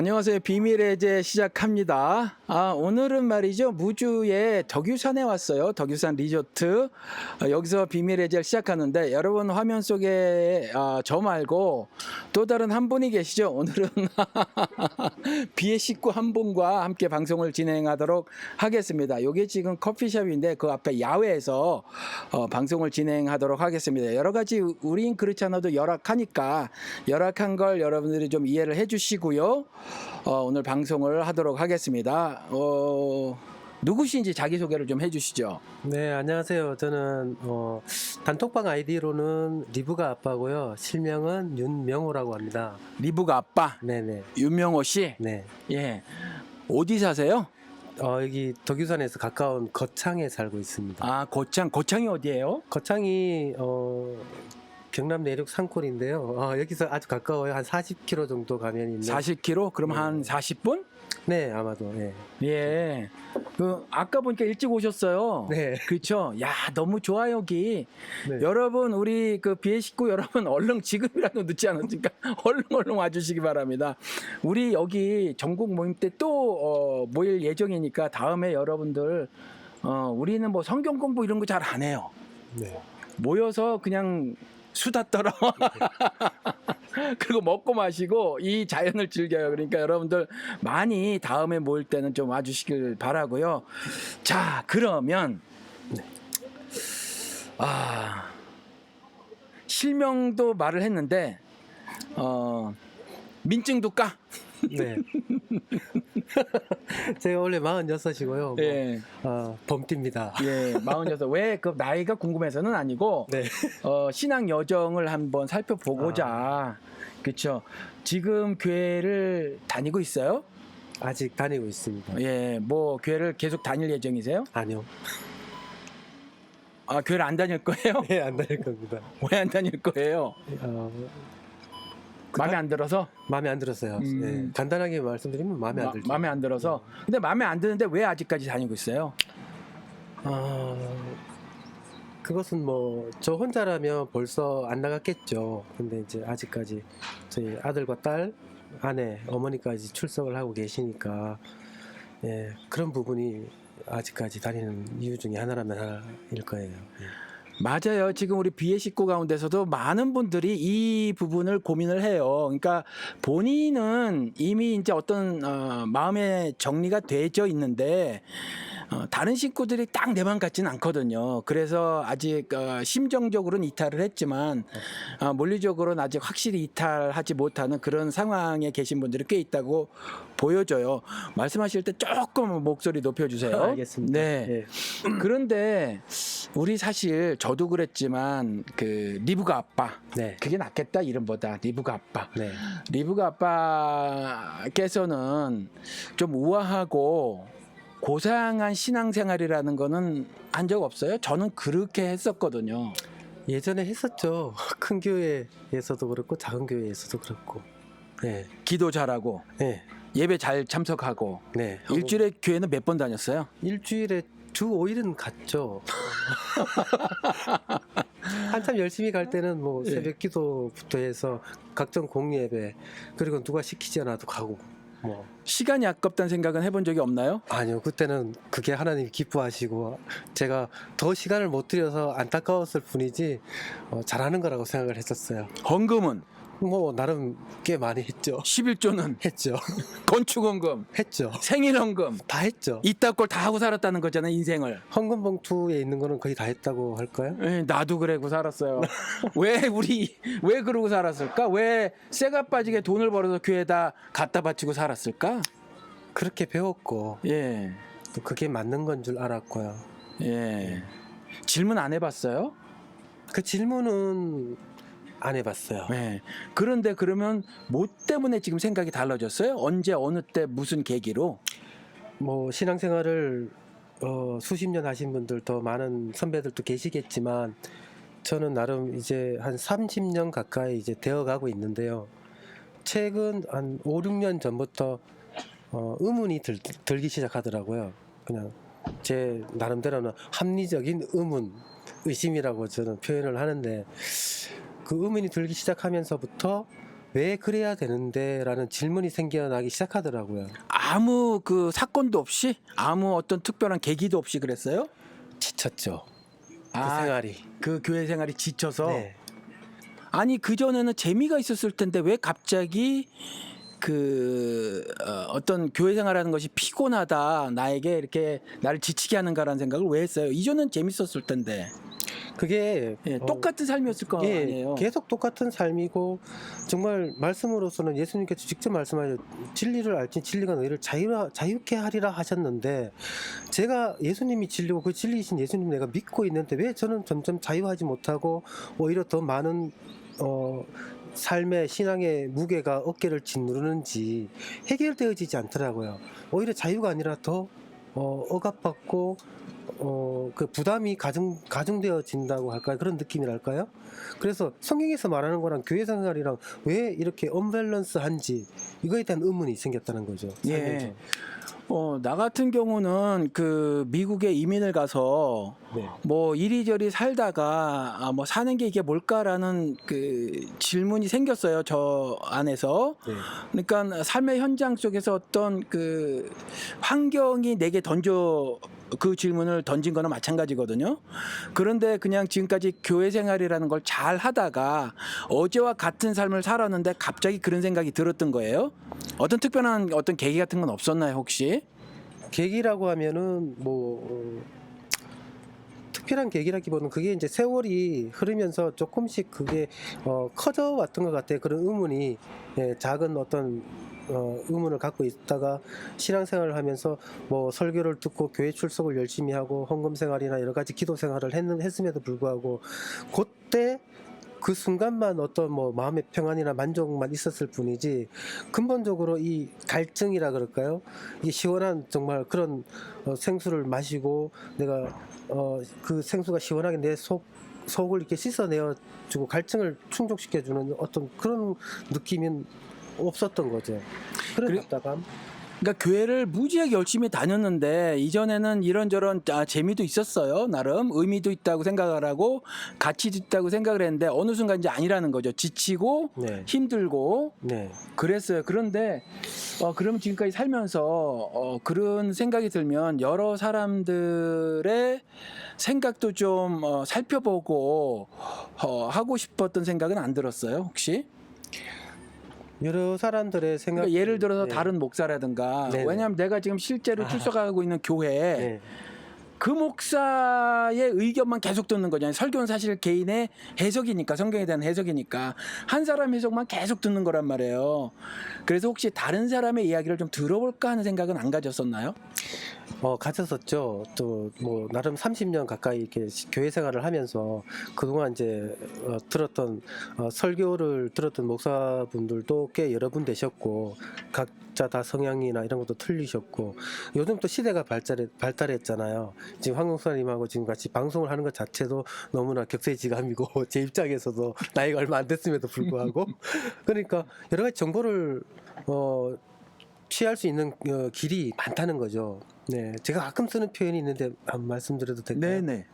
안녕하세요. 비밀의 제 시작합니다. 오늘은 말이죠. 무주의 덕유산에 왔어요. 덕유산 리조트. 여기서 비밀의 제를 시작하는데 여러분 화면 속에 저 말고 또 다른 한 분이 계시죠. 오늘은 비의 식구 한 분과 함께 방송을 진행하도록 하겠습니다. 이게 지금 커피숍인데 그 앞에 야외에서 방송을 진행하도록 하겠습니다. 여러 가지 우린 그렇지 않아도 열악하니까 열악한 걸 여러분들이 좀 이해를 해주시고요. 오늘 방송을 하도록 하겠습니다. 누구신지 자기소개를 좀 해주시죠. 네, 안녕하세요. 저는 단톡방 아이디로는 리브가 아빠고요. 실명은 윤명호라고 합니다. 리브가 아빠, 네네. 윤명호 씨. 네. 예. 어디 사세요? 여기 덕유산에서 가까운 거창에 살고 있습니다. 고창이 어디예요? 거창이 경남 내륙 산골인데요. 여기서 아주 가까워요. 한 40km 정도 가면 있는. 40km? 그럼 네. 한 40분? 네, 아마도. 네. 예. 아까 보니까 일찍 오셨어요. 네. 그렇죠. 야, 너무 좋아 여기. 네. 여러분 우리 그 비의 식구 여러분 얼른 지금이라도 늦지 않으니까 얼른 와주시기 바랍니다. 우리 여기 전국 모임 때 또 모일 예정이니까 다음에 여러분들 우리는 뭐 성경 공부 이런 거 잘 안 해요. 네. 모여서 그냥 수다 떨어. 그리고 먹고 마시고 이 자연을 즐겨요. 그러니까 여러분들 많이 다음에 모일 때는 좀 와주시길 바라고요. 자, 그러면 실명도 말을 했는데 민증도 까? 네. 제가 원래 46이고요. 예. 범띠입니다. 예, 46. 왜 그 나이가 궁금해서는 아니고 네. 신앙 여정을 한번 살펴보고자. 그렇죠. 지금 교회를 다니고 있어요? 아직 다니고 있습니다. 예, 뭐 교회를 계속 다닐 예정이세요? 아니요. 교회를 안 다닐 거예요? 네, 안 다닐 겁니다. 왜 안 다닐 거예요? 마음에 안 들어서? 마음에 안 들었어요. 네, 간단하게 말씀드리면 마음에 안 들죠. 마음에 안 들어서. 근데 마음에 안 드는데 왜 아직까지 다니고 있어요? 그것은 뭐 저 혼자라면 벌써 안 나갔겠죠. 근데 이제 아직까지 저희 아들과 딸, 아내, 어머니까지 출석을 하고 계시니까 예, 그런 부분이 아직까지 다니는 이유 중에 하나라면 하나일 거예요. 예. 맞아요. 지금 우리 비의 식구 가운데서도 많은 분들이 이 부분을 고민을 해요. 그러니까 본인은 이미 이제 어떤 마음의 정리가 되어 있는데 다른 식구들이 딱 내 맘 같지는 않거든요. 그래서 아직 심정적으로는 이탈을 했지만 물리적으로는 아직 확실히 이탈하지 못하는 그런 상황에 계신 분들이 꽤 있다고 보여져요. 말씀하실 때 조금 목소리 높여주세요. 알겠습니다. 네. 예. 그런데 우리 사실 저도 그랬지만 그 리브가 아빠, 네. 그게 낫겠다 이름보다 리브가 아빠. 네. 리브가 아빠께서는 좀 우아하고 고상한 신앙생활이라는 거는 한 적 없어요? 저는 그렇게 했었거든요. 예전에 했었죠. 큰 교회에서도 그렇고 작은 교회에서도 그렇고. 네. 기도 잘하고 네. 예배 잘 참석하고. 네. 일주일에 교회는 몇 번 다녔어요? 일주일에 주 5일은 갔죠. 한참 열심히 갈 때는 뭐 새벽 기도부터 해서 각종 공예배, 그리고 누가 시키지 않아도 가고 뭐. 시간이 아깝다는 생각은 해본 적이 없나요? 아니요, 그때는 그게 하나님이 기뻐하시고 제가 더 시간을 못 들여서 안타까웠을 뿐이지 잘하는 거라고 생각을 했었어요. 헌금은? 뭐 나름 꽤 많이 했죠. 11조는? 했죠. 건축헌금, 했죠. 생일헌금, 다 했죠. 이따 걸 다 하고 살았다는 거잖아요, 인생을. 헌금 봉투에 있는 거는 거의 다 했다고 할까요? 나도 그러고 살았어요. 왜 그러고 살았을까? 왜 쇠가 빠지게 돈을 벌어서 교회에다 갖다 바치고 살았을까? 그렇게 배웠고 예, 또 그게 맞는 건 줄 알았고요. 예. 질문 안 해봤어요? 그 질문은 안 해봤어요. 예. 그런데 그러면 뭐 때문에 지금 생각이 달라졌어요? 언제, 어느 때, 무슨 계기로? 뭐 신앙생활을 수십 년 하신 분들 더 많은 선배들도 계시겠지만 저는 나름 이제 한 30년 가까이 이제 되어가고 있는데요. 최근 한 5, 6년 전부터 의문이 들기 시작하더라고요. 그냥 제 나름대로는 합리적인 의심이라고 저는 표현을 하는데 그 의문이 들기 시작하면서부터 왜 그래야 되는데라는 질문이 생겨나기 시작하더라고요. 아무 그 사건도 없이 아무 어떤 특별한 계기도 없이 그랬어요? 지쳤죠. 그 아, 생활이. 그 교회 생활이 지쳐서. 네. 아니 그 전에는 재미가 있었을 텐데 왜 갑자기 그 어떤 교회 생활하는 것이 피곤하다, 나에게 이렇게 나를 지치게 하는가라는 생각을 왜 했어요? 이전엔 재밌었을 텐데. 그게 예, 똑같은 삶이었을 거 예, 아니에요. 계속 똑같은 삶이고 정말 말씀으로서는 예수님께서 직접 말씀하셨 진리를 알지 진리가 너희를 자유케 하리라 하셨는데 제가 예수님이 진리고 그 진리이신 예수님 내가 믿고 있는데 왜 저는 점점 자유하지 못하고 오히려 더 많은 삶의 신앙의 무게가 어깨를 짓누르는지 해결되어지지 않더라고요. 오히려 자유가 아니라 더 억압받고 그 부담이 가중되어진다고 할까요? 그런 느낌이랄까요? 그래서 성경에서 말하는 거랑 교회 생활이랑 왜 이렇게 언밸런스한지 이거에 대한 의문이 생겼다는 거죠. 살면서. 예. 나 같은 경우는 그 미국에 이민을 가서 네. 뭐 이리저리 살다가 뭐 사는 게 이게 뭘까라는 그 질문이 생겼어요. 저 안에서. 네. 그러니까 삶의 현장 속에서 어떤 그 환경이 내게 그 질문을 던진 거는 마찬가지거든요. 그런데 그냥 지금까지 교회 생활이라는 걸 잘 하다가 어제와 같은 삶을 살았는데 갑자기 그런 생각이 들었던 거예요. 어떤 특별한 어떤 계기 같은 건 없었나요, 혹시? 계기라고 하면은 특별한 계기라기보다는 그게 이제 세월이 흐르면서 조금씩 그게 커져 왔던 것 같아요. 그런 의문이 작은 어떤 의문을 갖고 있다가 신앙생활을 하면서 뭐 설교를 듣고 교회 출석을 열심히 하고 헌금 생활이나 여러 가지 기도 생활을 했음에도 불구하고 그때 그 순간만 어떤 뭐 마음의 평안이나 만족만 있었을 뿐이지 근본적으로 이 갈증이라 그럴까요? 이게 시원한 정말 그런 생수를 마시고 내가 그 생수가 시원하게 내 속을 이렇게 씻어내어 주고 갈증을 충족시켜 주는 어떤 그런 느낌은 없었던 거죠. 그런 답답함. 그러니까 교회를 무지하게 열심히 다녔는데 이전에는 이런저런 재미도 있었어요. 나름 의미도 있다고 생각을 하고 가치도 있다고 생각을 했는데 어느 순간 이제 아니라는 거죠. 지치고 네. 힘들고 네. 그랬어요. 그런데 그러면 지금까지 살면서 그런 생각이 들면 여러 사람들의 생각도 좀 살펴보고 하고 싶었던 생각은 안 들었어요, 혹시? 여러 사람들의 생각. 그러니까 예를 들어서 네. 다른 목사라든가. 네네. 왜냐하면 내가 지금 실제로 출석하고 있는 교회에 네. 그 목사의 의견만 계속 듣는 거잖아요. 설교는 사실 개인의 해석이니까, 성경에 대한 해석이니까 한 사람 해석만 계속 듣는 거란 말이에요. 그래서 혹시 다른 사람의 이야기를 좀 들어볼까 하는 생각은 안 가졌었나요? 가졌었죠. 또 뭐 나름 30년 가까이 이렇게 교회 생활을 하면서 그동안 이제 들었던 설교를 들었던 목사분들도 꽤 여러 분 되셨고 각자 다 성향이나 이런 것도 틀리셨고 요즘 또 시대가 발달했잖아요. 지금 황 목사님하고 지금 같이 방송을 하는 것 자체도 너무나 격세지감이고 제 입장에서도 나이가 얼마 안 됐음에도 불구하고 그러니까 여러 가지 정보를 취할 수 있는 길이 많다는 거죠. 네, 제가 가끔 쓰는 표현이 있는데 한번 말씀드려도 될까요? 네네.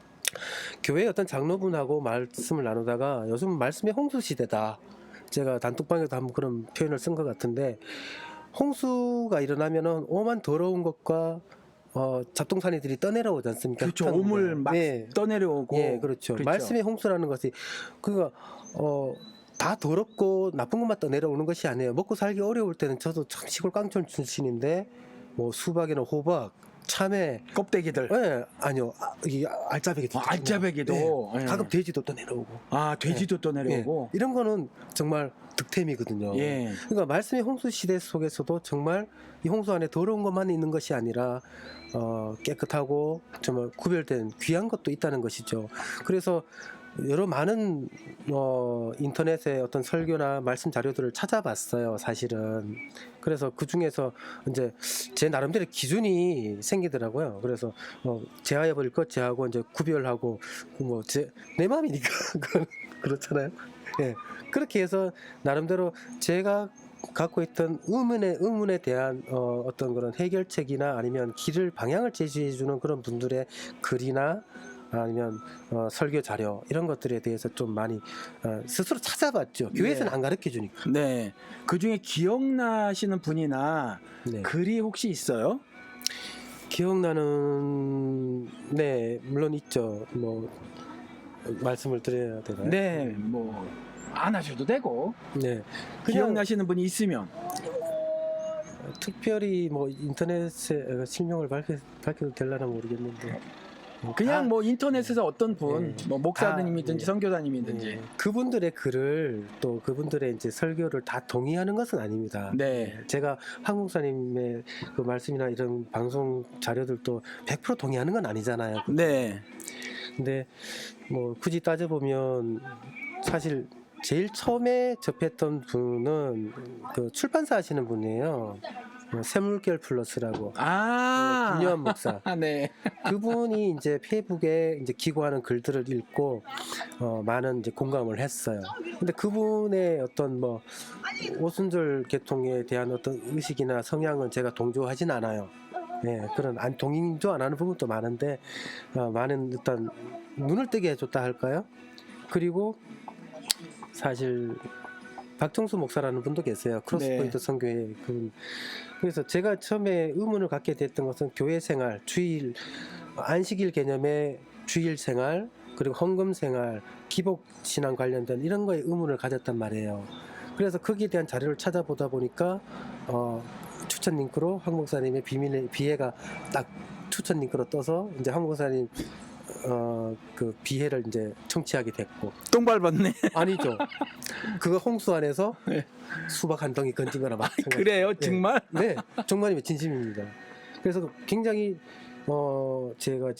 교회 어떤 장로분하고 말씀을 나누다가 요즘 말씀의 홍수 시대다. 제가 단톡방에도 한번 그런 표현을 쓴 것 같은데 홍수가 일어나면은 오만 더러운 것과 잡동사니들이 떠내려오지 않습니까? 그렇죠. 흙탕 오물 위에. 막 네. 떠내려오고. 예, 그렇죠. 그렇죠. 말씀의 홍수라는 것이 그거 다 더럽고 나쁜 것만 떠내려오는 것이 아니에요. 먹고 살기 어려울 때는 저도 참 시골 깡촌 출신인데 뭐 수박이나 호박, 참외, 껍데기들. 예, 아니요, 이 알짜배기도, 알짜배기도. 예, 예. 가끔 돼지도 떠내려오고, 돼지도 떠내려오고. 예, 이런 거는 정말 득템이거든요. 예. 그러니까 말씀의 홍수 시대 속에서도 정말 이 홍수 안에 더러운 것만 있는 것이 아니라 깨끗하고 정말 구별된 귀한 것도 있다는 것이죠. 그래서 여러 많은 인터넷의 어떤 설교나 말씀 자료들을 찾아봤어요, 사실은. 그래서 그 중에서 이제 제 나름대로 기준이 생기더라고요. 그래서 제하해버릴 것 제하고 이제 구별하고 뭐 내 마음이니까 그건 그렇잖아요. 예, 그렇게 해서 나름대로 제가 갖고 있던 의문에 대한 어떤 그런 해결책이나 아니면 방향을 제시해주는 그런 분들의 글이나 아니면 설교 자료 이런 것들에 대해서 좀 많이 스스로 찾아봤죠. 교회에서는 네. 안 가르쳐 주니까. 네. 그 중에 기억나시는 분이나 네. 글이 혹시 있어요? 기억나는 네 물론 있죠. 뭐 말씀을 드려야 되나요? 네, 뭐 안 하셔도 되고 네. 기억나시는 분이 있으면. 특별히 뭐 인터넷에 실명을 밝혀도 될려나 모르겠는데 그냥 뭐 인터넷에서 어떤 분, 네. 뭐 목사님이든지 네. 선교사님이든지. 네. 그분들의 글을 또 그분들의 이제 설교를 다 동의하는 것은 아닙니다. 네. 제가 한국사님의 그 말씀이나 이런 방송 자료들도 100% 동의하는 건 아니잖아요. 네. 근데 뭐 굳이 따져보면 사실 제일 처음에 접했던 분은 그 출판사 하시는 분이에요. 샘물결 플러스라고. 김요한 목사. 네. 그분이 이제 페이북에 이제 기고하는 글들을 읽고 많은 이제 공감을 했어요. 근데 그분의 어떤 뭐 오순절 계통에 대한 어떤 의식이나 성향은 제가 동조하진 않아요. 네, 그런 동의도 안 하는 부분도 많은데 많은 일단 눈을 뜨게 해줬다 할까요? 그리고 사실 박정수 목사라는 분도 계세요. 크로스포인트 네. 선교회 그분. 그래서 제가 처음에 의문을 갖게 됐던 것은 교회 생활, 주일, 안식일 개념의 주일 생활, 그리고 헌금 생활, 기복 신앙 관련된 이런 거에 의문을 가졌단 말이에요. 그래서 거기에 대한 자료를 찾아보다 보니까 추천 링크로 황 목사님의 비밀의 비애가 딱 추천 링크로 떠서 이제 황 목사님 그 비애를 이제 청취하게 됐고. 똥 밟았네. 아니죠. 그거 홍수 안에서 네. 수박 한 덩이 건진 거나 마찬가지. 그래요, 네. 정말? 네, 정말이면 진심입니다. 그래서 굉장히 제가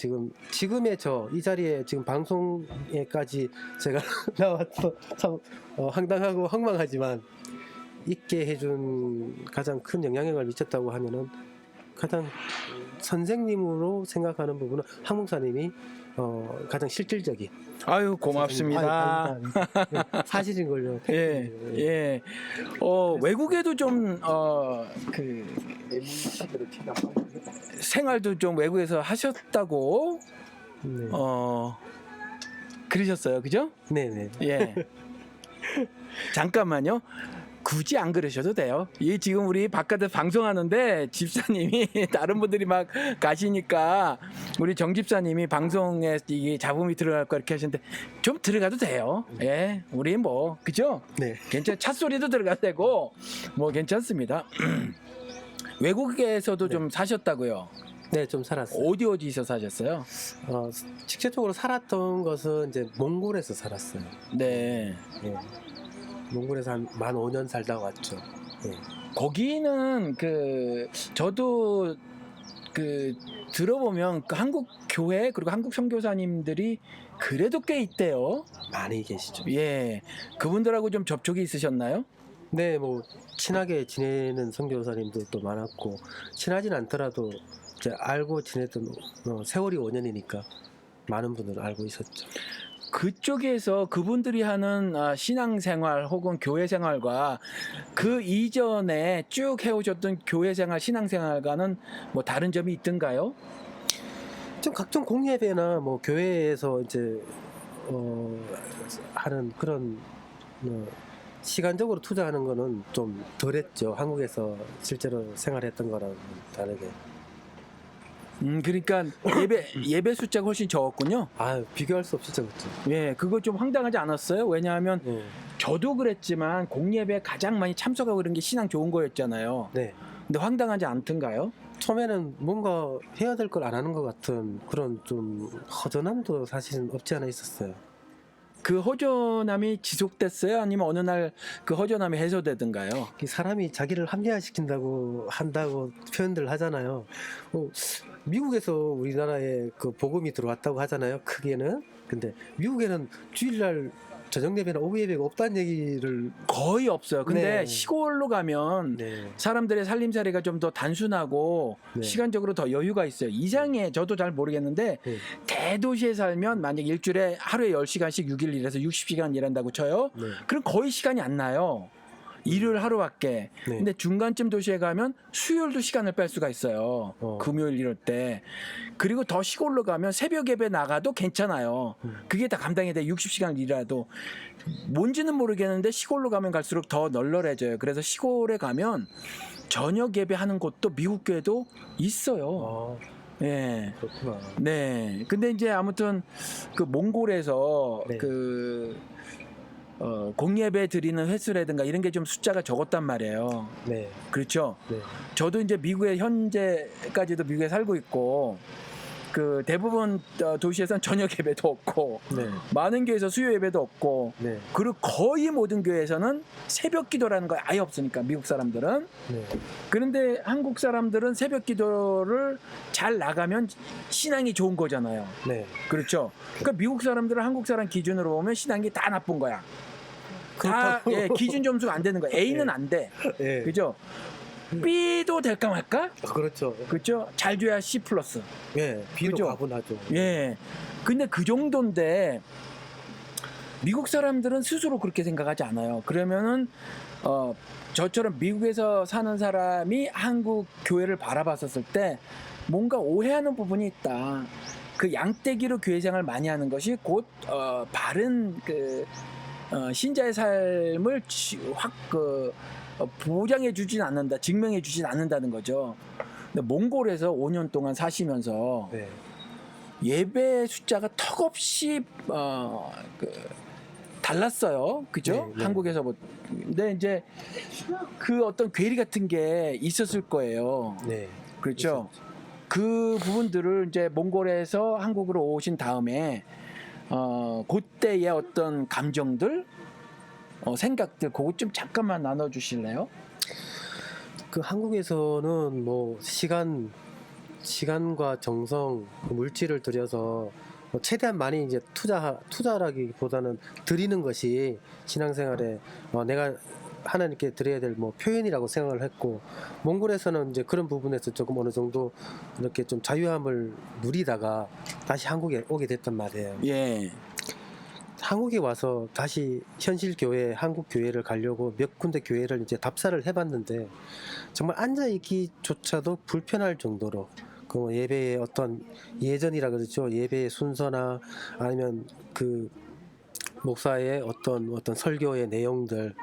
지금의 이 자리에 지금 방송에까지 제가 나와서 참 황당하고 황망하지만 있게 해준 가장 큰 영향력을 미쳤다고 하면은 가장 선생님으로 생각하는 부분은 황 목사님이 가장 실질적인. 아유, 고맙습니다. 아닙니다. 네, 사실인 걸요. 예, 예. 외국에도 좀, 생활도 좀 외국에서 하셨다고, 네. 그러셨어요. 그죠? 네네. 예. 잠깐만요. 굳이 안 그러셔도 돼요. 이 지금 우리 바깥에 방송하는데 집사님이 다른 분들이 막 가시니까 우리 정 집사님이 방송에 이게 잡음이 들어갈 거 이렇게 하시는데 좀 들어가도 돼요. 예, 우리 뭐 그죠? 네. 괜찮. 차 소리도 들어가도 되고 뭐 괜찮습니다. 외국에서도 좀 사셨다고요? 네, 좀 살았어요. 어디서 사셨어요? 직접적으로 살았던 것은 이제 몽골에서 살았어요. 네. 예. 몽골에서 한 만 5년 살다 왔죠. 예. 거기는 저도 들어보면 그 한국 교회 그리고 한국 선교사님들이 그래도 꽤 있대요. 많이 계시죠. 예, 그분들하고 좀 접촉이 있으셨나요? 네, 뭐 친하게 지내는 선교사님들도 많았고 친하진 않더라도 이제 알고 지냈던 세월이 5년이니까 많은 분들 알고 있었죠. 그쪽에서 그분들이 하는 신앙생활 혹은 교회생활과 그 이전에 쭉 해오셨던 교회생활, 신앙생활과는 뭐 다른 점이 있던가요? 좀 각종 공예배나 뭐 교회에서 이제 하는 그런 시간적으로 투자하는 거는 좀 덜했죠. 한국에서 실제로 생활했던 거랑 다르게. 그러니까 예배 숫자가 훨씬 적었군요. 비교할 수 없이 적었죠. 예, 그거 좀 황당하지 않았어요? 왜냐하면 네. 저도 그랬지만 공예배 가장 많이 참석하고 그런 게 신앙 좋은 거였잖아요. 네. 근데 황당하지 않던가요? 처음에는 뭔가 해야 될 걸 안 하는 것 같은 그런 좀 허전함도 사실은 없지 않아 있었어요. 그 허전함이 지속됐어요? 아니면 어느 날 그 허전함이 해소되던가요? 사람이 자기를 합리화시킨다고 한다고 표현들 하잖아요. 미국에서 우리나라에 그 복음이 들어왔다고 하잖아요. 크게는. 근데 미국에는 주일날 저녁 예배나 오후 예배가 없다는 얘기를. 거의 없어요. 근데 네. 시골로 가면 네. 사람들의 살림살이가 좀 더 단순하고 네. 시간적으로 더 여유가 있어요. 이상해. 저도 잘 모르겠는데 네. 대도시에 살면 만약 일주일에 하루에 10시간씩 6일 일해서 60시간 일한다고 쳐요. 네. 그럼 거의 시간이 안 나요. 일을 하루밖에. 네. 근데 중간쯤 도시에 가면 수요일도 시간을 뺄 수가 있어요. 금요일 이럴 때. 그리고 더 시골로 가면 새벽 예배 나가도 괜찮아요. 그게 다 감당이 돼. 60시간 일이라도. 뭔지는 모르겠는데 시골로 가면 갈수록 더 널널해져요. 그래서 시골에 가면 저녁 예배하는 곳도 미국 교회도 있어요. 예. 그렇구나. 네. 근데 이제 아무튼 그 몽골에서 네. 공예배 드리는 횟수라든가 이런 게 좀 숫자가 적었단 말이에요. 네. 그렇죠. 네. 저도 이제 미국에 현재까지도 미국에 살고 있고 그 대부분 도시에선 저녁 예배도 없고 네. 많은 교회에서 수요 예배도 없고 네. 그리고 거의 모든 교회에서는 새벽 기도라는 거 아예 없으니까 미국 사람들은. 네. 그런데 한국 사람들은 새벽 기도를 잘 나가면 신앙이 좋은 거잖아요. 네. 그렇죠. 그러니까 미국 사람들은 한국 사람 기준으로 보면 신앙이 다 나쁜 거야. 다 그렇다고. 예, 기준 점수가 안 되는 거야. A는 네. 안 돼. 예. 그죠? B도 될까 말까? 그렇죠. 그렇죠? 잘 줘야 C 플러스. 예. 비로 그죠? 가고 나죠. 예. 근데 그 정도인데 미국 사람들은 스스로 그렇게 생각하지 않아요. 그러면은 저처럼 미국에서 사는 사람이 한국 교회를 바라봤었을 때 뭔가 오해하는 부분이 있다. 그 양떼기로 교회 생활을 많이 하는 것이 곧 바른 그 신자의 삶을 보장해 주진 않는다, 증명해 주진 않는다는 거죠. 근데 몽골에서 5년 동안 사시면서 네. 예배 숫자가 턱없이 달랐어요. 그죠? 네, 네. 한국에서 근데 이제 그 어떤 괴리 같은 게 있었을 거예요. 네. 그렇죠? 그 부분들을 이제 몽골에서 한국으로 오신 다음에 그때의 어떤 감정들, 생각들 그거 좀 잠깐만 나눠 주실래요? 그 한국에서는 뭐 시간과 정성, 물질을 들여서 뭐 최대한 많이 이제 투자라기보다는 드리는 것이 신앙생활에 내가 하나님께 드려야 될 뭐 표현이라고 생각을 했고, 몽골에서는 이제 그런 부분에서 조금 어느 정도 이렇게 좀 자유함을 누리다가 다시 한국에 오게 됐단 말이에요. 예. 한국에 와서 다시 현실 교회, 한국 교회를 가려고 몇 군데 교회를 이제 답사를 해봤는데 정말 앉아 있기조차도 불편할 정도로 그 예배의 어떤 예전이라 그러죠. 예배의 순서나 아니면 그 목사의 어떤 설교의 내용들,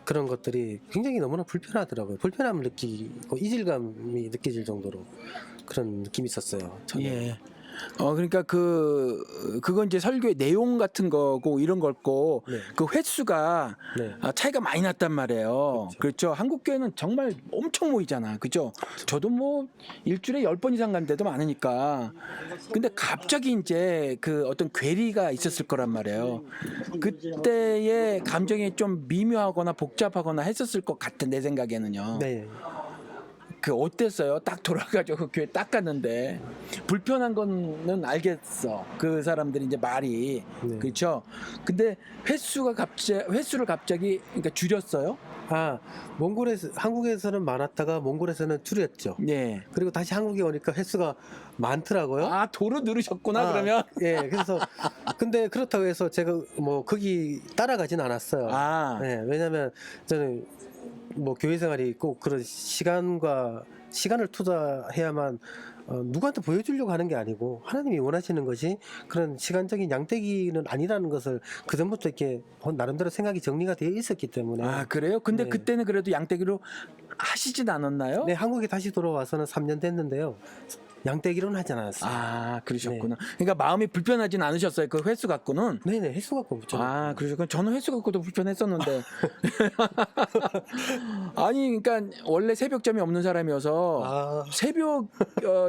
그런 것들이 굉장히 너무나 불편하더라고요. 불편함을 느끼고 이질감이 느껴질 정도로 그런 느낌이 있었어요. 저는. 예. 그러니까 그건 이제 설교의 내용 같은 거고 이런 거고 네. 그 횟수가 네. 차이가 많이 났단 말이에요. 그렇죠. 한국 교회는 정말 엄청 모이잖아. 그죠? 저도 뭐 일주일에 10번 이상 간 데도 많으니까. 근데 갑자기 이제 그 어떤 괴리가 있었을 거란 말이에요. 그때의 감정이 좀 미묘하거나 복잡하거나 했었을 것 같은 내 생각에는요. 네. 그 어땠어요? 딱 돌아가지고 그 교회 딱 갔는데 불편한 거는 알겠어. 그 사람들이 이제 말이 네. 그렇죠. 근데 횟수를 갑자기 그러니까 줄였어요? 한국에서는 많았다가 몽골에서는 줄였죠. 네. 그리고 다시 한국에 오니까 횟수가 많더라고요. 도로 누르셨구나 그러면. 예, 그래서 근데 그렇다고 해서 제가 뭐 거기 따라가진 않았어요. 네, 왜냐하면 저는 뭐 교회 생활이 꼭 그런 시간을 투자해야만 누구한테 보여주려고 하는 게 아니고 하나님이 원하시는 것이 그런 시간적인 양떼기는 아니라는 것을 그 전부터 이렇게 나름대로 생각이 정리가 되어 있었기 때문에. 그래요? 근데 네. 그때는 그래도 양떼기로 하시진 않았나요? 네, 한국에 다시 돌아와서는 3년 됐는데요. 양떼기로는 하지 않았어요. 그러셨구나. 그러니까 마음이 불편하진 않으셨어요. 그 횟수 갖고는. 네네, 횟수 갖고 붙죠. 그러셨구나. 저는 횟수 갖고도 불편했었는데. 아니, 그러니까 원래 새벽잠이 없는 사람이어서 새벽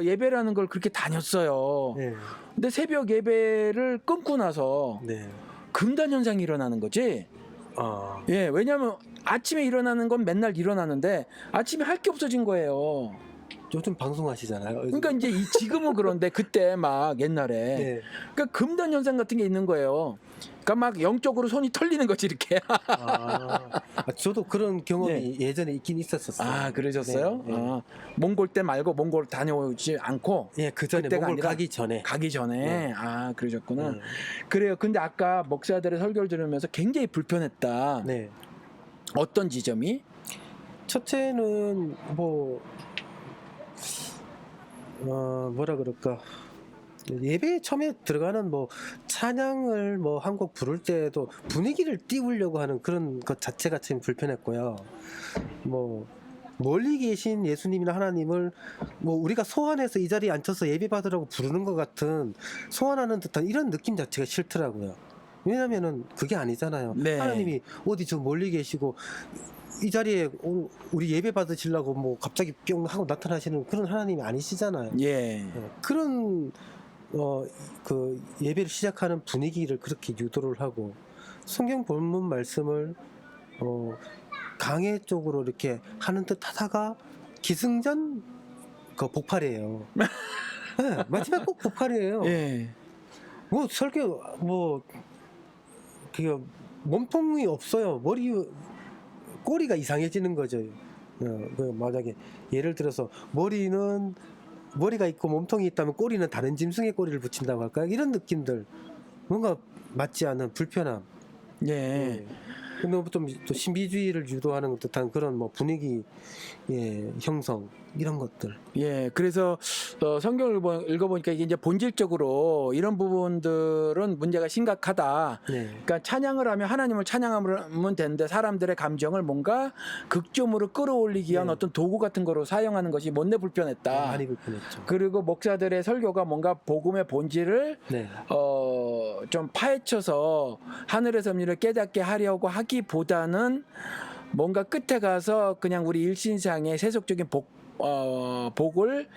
예배라는 걸 그렇게 다녔어요. 네. 근데 새벽 예배를 끊고 나서 네. 금단 현상이 일어나는 거지. 예, 왜냐하면 아침에 일어나는 건 맨날 일어나는데 아침에 할 게 없어진 거예요. 요즘 방송하시잖아요. 그러니까 이제 지금은 그런데 그때 막 옛날에 네. 그러니까 금단 현상 같은 게 있는 거예요. 그러니까 막 영적으로 손이 털리는 거지 이렇게. 저도 그런 경험이 예전에 있긴 있었어요. 그러셨어요? 네, 네. 몽골 때 말고 몽골 다녀오지 않고. 예, 그 전에 그때가 몽골 아니라 가기 전에. 네. 그러셨구나. 네. 그래요. 근데 아까 목사들의 설교를 들으면서 굉장히 불편했다. 네. 어떤 지점이? 첫째는 뭐 뭐라 그럴까, 예배 처음에 들어가는 뭐 찬양을 뭐 한 곡 부를 때도 분위기를 띄우려고 하는 그런 것 자체가 참 불편했고요. 뭐 멀리 계신 예수님이나 하나님을 뭐 우리가 소환해서 이 자리에 앉혀서 예배 받으라고 부르는 것 같은, 소환하는 듯한 이런 느낌 자체가 싫더라고요. 왜냐면은 그게 아니잖아요. 네. 하나님이 어디 저 멀리 계시고 이 자리에 우리 예배 받으시려고 뭐 갑자기 뿅 하고 나타나시는 그런 하나님이 아니시잖아요. 예. 그런 그 예배를 시작하는 분위기를 그렇게 유도를 하고, 성경 본문 말씀을 강해 쪽으로 이렇게 하는 듯 하다가 기승전 그 복팔이에요. 네, 마지막 꼭 복팔이에요. 예. 뭐 설교 그 몸통이 없어요. 꼬리가 이상해지는 거죠. 그 만약에 예를 들어서 머리가 있고 몸통이 있다면 꼬리는 다른 짐승의 꼬리를 붙인다고 할까요? 이런 느낌들, 뭔가 맞지 않은 불편함. 예. 근데 또 신비주의를 유도하는 듯한 그런 뭐 분위기 형성, 이런 것들. 예, 그래서 성경을 읽어보니까 이게 이제 본질적으로 이런 부분들은 문제가 심각하다. 네. 그러니까 찬양을 하면 하나님을 찬양하면 되는데 사람들의 감정을 뭔가 극점으로 끌어올리기 위한 네. 어떤 도구 같은 거로 사용하는 것이 못내 불편했다. 많이 불편했죠. 그리고 목사들의 설교가 뭔가 복음의 본질을 네. 좀 파헤쳐서 하늘의 섭리를 깨닫게 하려고 하기보다는 뭔가 끝에 가서 그냥 우리 일신상의 세속적인 복을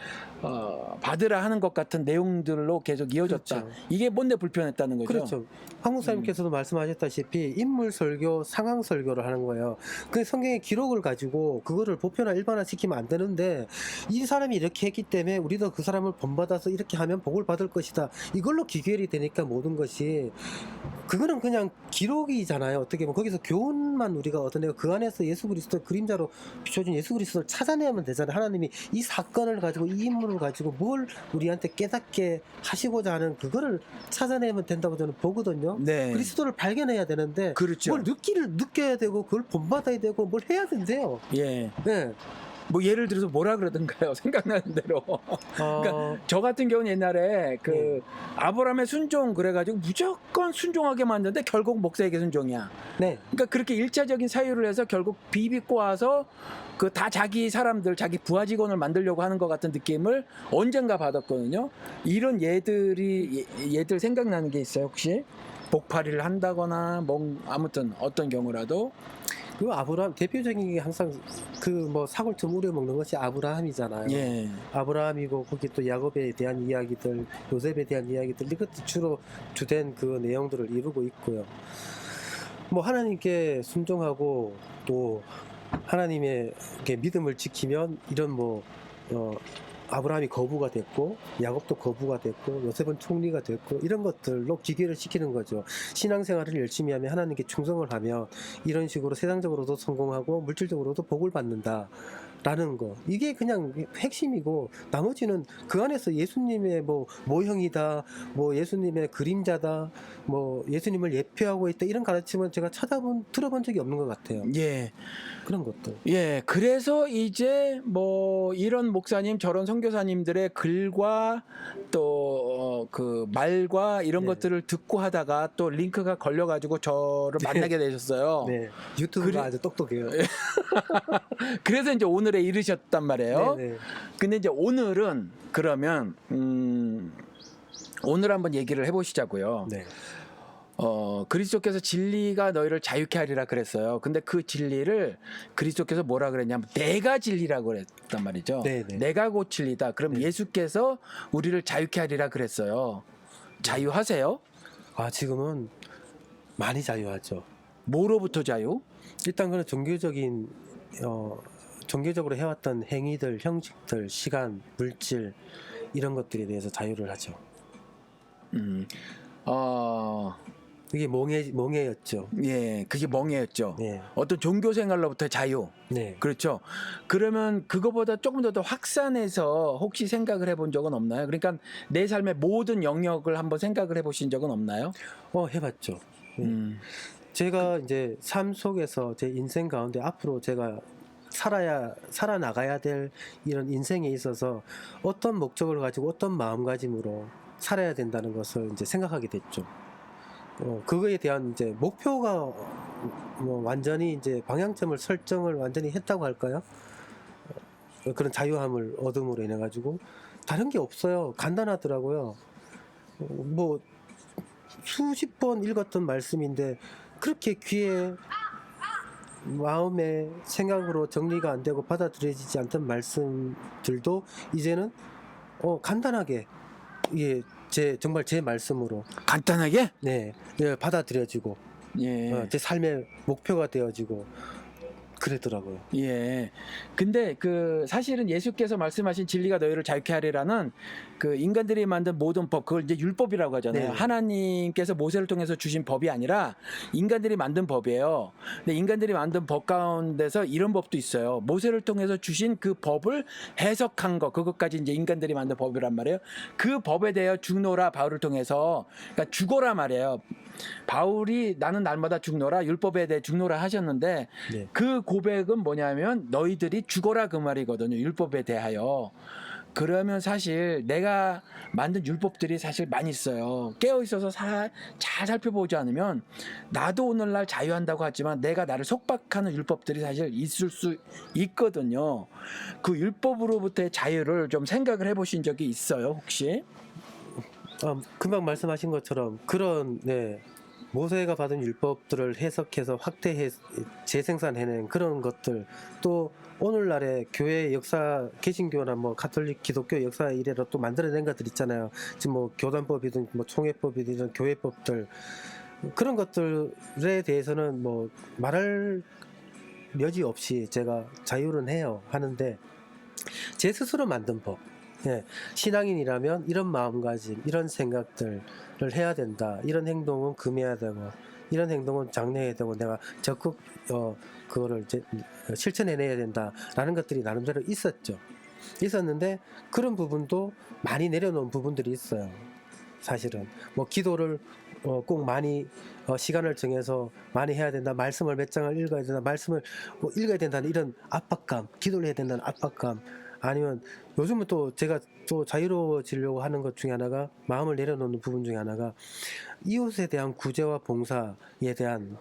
받으라 하는 것 같은 내용들로 계속 이어졌다. 그렇죠. 이게 뭔데 불편했다는 거죠. 그렇죠. 한국사님께서도 말씀하셨다시피 인물 설교, 상황 설교를 하는 거예요. 그 성경의 기록을 가지고 그거를 보편화, 일반화 시키면 안 되는데, 이 사람이 이렇게 했기 때문에 우리도 그 사람을 본받아서 이렇게 하면 복을 받을 것이다. 이걸로 기결이 되니까 모든 것이, 그거는 그냥 기록이잖아요. 어떻게 보면 거기서 교훈만 우리가 얻어내고 그 안에서 예수 그리스도 그림자로 비춰진 예수 그리스도를 찾아내면 되잖아요. 하나님이 이 사건을 가지고, 이 인물을 가지고 뭘 우리한테 깨닫게 하시고자 하는 그거를 찾아내면 된다고 저는 보거든요. 네. 그리스도를 발견해야 되는데 그렇죠. 뭘 느껴야 되고 그걸 본받아야 되고 뭘 해야 된대요. 예. 네. 뭐 예를 들어서 뭐라 그러던가요? 생각나는 대로. 그러니까 저 같은 경우는 옛날에 그 아브라함의 순종 그래가지고 무조건 순종하게 만드는데 결국 목사에게 순종이야. 네. 그러니까 그렇게 일차적인 사유를 해서 결국 비비고 와서 그 다 자기 사람들, 자기 부하 직원을 만들려고 하는 것 같은 느낌을 언젠가 받았거든요. 이런 예들 생각나는 게 있어요, 혹시? 복파리를 한다거나 뭐 아무튼 어떤 경우라도. 그 아브라함 대표적인 게 항상 그 뭐 사골 좀 우려 먹는 것이 아브라함이잖아요. 예. 아브라함이고 거기 또 야곱에 대한 이야기들, 요셉에 대한 이야기들, 이것도 주로 주된 그 내용들을 이루고 있고요. 뭐 하나님께 순종하고 또 하나님의 믿음을 지키면 이런 뭐 아브라함이 거부가 됐고 야곱도 거부가 됐고 요셉은 총리가 됐고 이런 것들로 기계를 시키는 거죠. 신앙생활을 열심히 하면 하나님께 충성을 하며 이런 식으로 세상적으로도 성공하고 물질적으로도 복을 받는다라는 거, 이게 그냥 핵심이고, 나머지는 그 안에서 예수님의 뭐 모형이다, 뭐 예수님의 그림자다, 뭐 예수님을 예표하고 있다, 이런 가르침은 제가 들어본 적이 없는 것 같아요. 예. 그런 것들. 예, 그래서 이제 뭐 이런 목사님 저런 선교사님들의 글과 또 그 말과 이런 네. 것들을 듣고 하다가 또 링크가 걸려가지고 저를 만나게 되셨어요. 네, 유튜브가 그래- 아주 똑똑해요. 그래서 이제 오늘에 이르셨단 말이에요. 네, 네. 근데 이제 오늘은 그러면 오늘 한번 얘기를 해보시자고요. 네. 그리스도께서 진리가 너희를 자유케 하리라 그랬어요. 근데 그 진리를 그리스도께서 뭐라 그랬냐면 내가 진리라고 그랬단 말이죠. 네네. 내가 곧 진리다. 그럼 네. 예수께서 우리를 자유케 하리라 그랬어요. 자유하세요? 지금은 많이 자유하죠. 뭐로부터 자유? 일단 그는 종교적으로 해왔던 행위들, 형식들, 시간, 물질, 이런 것들에 대해서 자유를 하죠. 음, 그게 멍해였죠. 예, 그게 멍해였죠. 네. 어떤 종교 생활로부터 자유. 네. 그렇죠. 그러면 그거보다 조금 더 확산해서 혹시 생각을 해본 적은 없나요? 그러니까 내 삶의 모든 영역을 한번 생각을 해보신 적은 없나요? 해봤죠. 네. 제가 이제 삶 속에서 제 인생 가운데 앞으로 제가 살아나가야 될 이런 인생에 있어서 어떤 목적을 가지고 어떤 마음가짐으로 살아야 된다는 것을 이제 생각하게 됐죠. 그거에 대한 이제 목표가 뭐 완전히 이제 방향점을 설정을 완전히 했다고 할까요? 그런 자유함을 얻음으로 인해 가지고 다른 게 없어요. 간단하더라고요. 뭐 수십 번 읽었던 말씀인데 그렇게 귀에 마음에 생각으로 정리가 안 되고 받아들여지지 않던 말씀들도 이제는 간단하게 이게 정말 제 말씀으로 간단하게? 네, 받아들여지고 예. 제 삶의 목표가 되어지고 그러더라고요. 예. 근데 그 사실은 예수께서 말씀하신 진리가 너희를 자유케 하리라는 그 인간들이 만든 모든 법, 그걸 이제 율법이라고 하잖아요. 네. 하나님께서 모세를 통해서 주신 법이 아니라 인간들이 만든 법이에요. 근데 인간들이 만든 법 가운데서 이런 법도 있어요. 모세를 통해서 주신 그 법을 해석한 거, 그것까지 이제 인간들이 만든 법이란 말이에요. 그 법에 대하여 죽노라 바울을 통해서, 그러니까 죽어라 말이에요. 바울이 나는 날마다 죽노라, 율법에 대해 죽노라 하셨는데 네. 그 고백은 뭐냐면 너희들이 죽어라 그 말이거든요. 율법에 대하여. 그러면 사실 내가 만든 율법들이 사실 많이 있어요. 깨어 있어서 잘 살펴보지 않으면 나도 오늘날 자유한다고 하지만 내가 나를 속박하는 율법들이 사실 있을 수 있거든요. 그 율법으로부터의 자유를 좀 생각을 해보신 적이 있어요, 혹시? 금방 말씀하신 것처럼 그런 모세가 받은 율법들을 해석해서 확대해 재생산해낸 그런 것들, 또 오늘날의 교회 역사, 개신교나 뭐 가톨릭 기독교 역사 이래로 또 만들어낸 것들 있잖아요. 지금 뭐 교단법이든 뭐 총회법이든 교회법들, 그런 것들에 대해서는 뭐 말할 여지 없이 제가 자유는 해요. 하는데 제 스스로 만든 법, 신앙인이라면 이런 마음가짐, 이런 생각들을 해야 된다. 이런 행동은 금해야 되고, 이런 행동은 장려해야 되고, 내가 적극 그거를 이제 실천해내야 된다라는 것들이 나름대로 있었는데 그런 부분도 많이 내려놓은 부분들이 있어요. 사실은 뭐 기도를 꼭 많이 시간을 정해서 많이 해야 된다, 말씀을 몇 장을 읽어야 된다, 말씀을 뭐 읽어야 된다는 이런 압박감, 기도를 해야 된다는 압박감, 아니면 요즘은 또 제가 또 자유로워지려고 하는 것 중에 하나가, 마음을 내려놓는 부분 중에 하나가 이웃에 대한 구제와 봉사에 대한